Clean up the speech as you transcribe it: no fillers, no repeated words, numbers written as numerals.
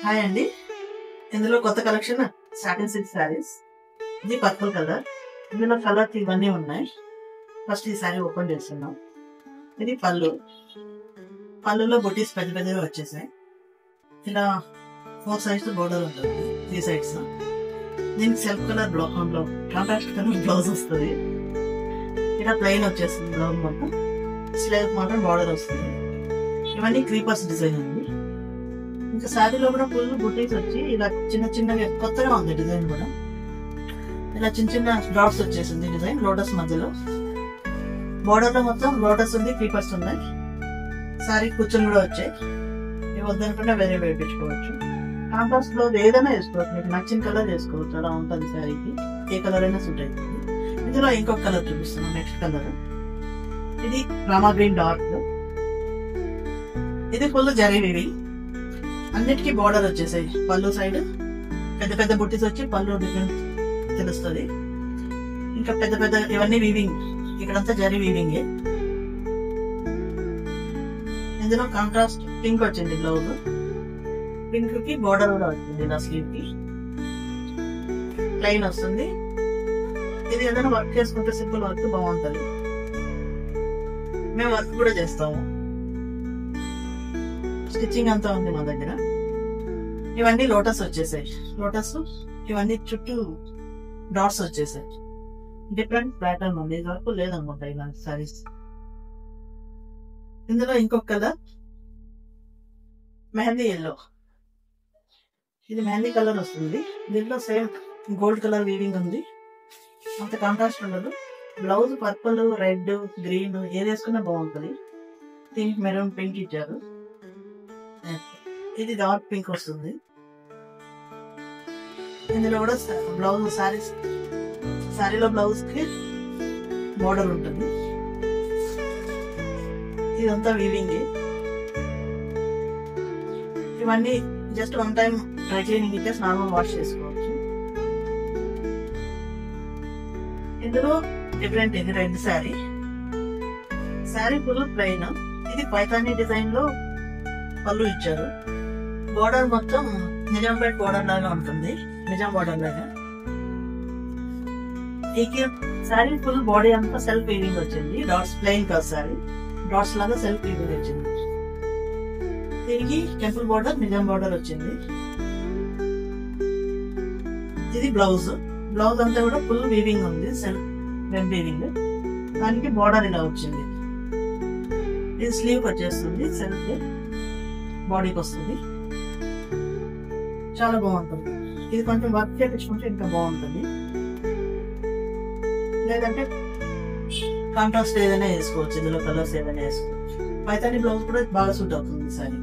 Hi అండి. ఇందులో కొత్త కలెక్షన్ సాటిన్ సిల్క్ శారీస్. ఇది పర్పుల్ కలర్. ఇందులో కలర్స్ ఇవన్నీ ఉన్నాయి. ఫస్ట్ ఈ శారీ ఓపెన్ చేస్తున్నాం. ఇది పళ్ళు. పళ్ళులో బొటీస్ పెద్ద పెద్దగా వచ్చేసాయి. ఇలా 4 సైడ్స్ బోర్డర్ ఉంటుంది, 3 సైడ్స్. దీనికి self colour blouse, contrast colour blouse వస్తుంది. ఇలా ప్లెయిన్ వచ్చేస్తుంది బ్లౌజ్ మొత్తం. స్లీవ్ మాత్రం బార్డర్ వస్తుంది. ఇవన్నీ క్రీపర్స్ డిజైన్ ఉంది. ఇంకా శారీలో కూడా ఫుల్ బుటీస్ వచ్చి ఇలా చిన్న చిన్నగా కొత్తగా ఉంది డిజైన్ కూడా. ఇలా చిన్న చిన్న డాట్స్ వచ్చేసింది డిజైన్ లోటస్ మధ్యలో. బోర్డర్ లో మొత్తం లోటస్ ఉంది, క్రీపర్స్ ఉన్నాయి. శారీ కూర్చొని కూడా వచ్చాయి. ఇవి వద్దనుకుంటే వేరే వేయించుకోవచ్చు. కాంట్రాస్ట్ లో ఏదైనా వేసుకోవచ్చు, మీకు నచ్చిన కలర్ వేసుకోవచ్చు. అలా ఉంటుంది శారీకి. ఏ కలర్ అయినా సూట్ అవుతుంది. ఇందులో ఇంకొక కలర్ చూపిస్తున్నాం. నెక్స్ట్ కలర్ ఇది రామా గ్రీన్ డార్క్. ఇది ఫుల్ జరీ వీవింగ్. అన్నిటికీ బార్డర్ వచ్చేసాయి. పళ్ళు సైడ్ పెద్ద పెద్ద బుట్టీస్ వచ్చి పళ్ళు డిఫరెంట్ తెలుస్తుంది. ఇంకా పెద్ద పెద్ద ఇవన్నీ వీవింగ్. ఇక్కడంతా జరీ వీవింగ్. ఇందులో కాంట్రాస్ట్ పింక్ వచ్చింది బ్లౌజ్. పింక్ కి బార్డర్ కూడా వచ్చింది. ఇలా స్లీవ్ కి ప్లెయిన్ వస్తుంది. ఇది ఏదైనా వర్క్ చేసుకుంటే సింపుల్ వర్క్ బాగుంటది. మేము వర్క్ కూడా చేస్తాము. స్టిచ్చింగ్ అంతా ఉంది మా దగ్గర. ఇవన్నీ లోటస్ వచ్చేసాయి. లోటస్ ఇవన్నీ చుట్టూ డాట్స్ వచ్చేసాయి. డిఫరెంట్ ప్యాటర్న్ ఉంది. ఇది వరకు లేదనుకుంటా ఇలాంటి సారీస్. ఇందులో ఇంకొక కలర్ మెహందీ ఎల్లో. ఇది మెహందీ కలర్ వస్తుంది. దీంట్లో సేమ్ గోల్డ్ కలర్ వీవింగ్ ఉంది. అంత కాంట్రాస్ట్ ఉండదు. బ్లౌజ్ పర్పుల్, రెడ్, గ్రీన్ ఏది వేసుకున్నా బాగుంటుంది. దీనికి మెరూన్ పింక్ ఇచ్చారు. ఇది డార్క్ పింక్ వస్తుంది. ఇందులో కూడా బ్లౌజ్ శారీలో బ్లౌజ్ కి బోర్డర్ ఉంటుంది. ఇదంతా వీవింగ్. ఇవన్నీ జస్ట్ 1 టైం డ్రై క్లీనింగ్ ఇచ్చేసి నార్మల్ వాష్ చేసుకోవచ్చు. ఇందులో డిఫరెంట్ ఇది red sari. Sari full plain. ఇది పైతానీ డిజైన్ లో పళ్ళు ఇచ్చారు. బోర్డర్ మొత్తం నిజాంపేట్ బోర్డర్ లాగా ఉంటుంది. నిజాం బోర్డర్ లాగా. ఈ శారీ ఫుల్ బాడీ అంతా సెల్ఫ్ వీవింగ్ వచ్చింది. డాట్స్ ప్లెయిన్ కాదు శారీ. డాట్స్ లాగా సెల్ఫ్ వీవింగ్ వచ్చింది. దీనికి టెంపుల్ బోర్డర్, నిజాం బోర్డర్ వచ్చింది. ఇది బ్లౌజ్. బ్లౌజ్ అంతా కూడా ఫుల్ వీవింగ్ ఉంది. Self web weaving. దానికి బోర్డర్ ఇలా వచ్చింది. ఇది స్లీవ్ వచ్చేస్తుంది. సెల్ఫ్ బాడీకి వస్తుంది. చాలా బాగుంటుంది. ఇది కొంచెం వర్క్ చేయించుకుంటే ఇంకా బాగుంటుంది. లేదంటే కాంట్రాస్ట్ ఏదైనా వేసుకోవచ్చు. ఇందులో కలర్స్ ఏదైనా వేసుకోవచ్చు. పైతాని బ్లౌజ్ కూడా బాగా సూట్ అవుతుంది సారీ.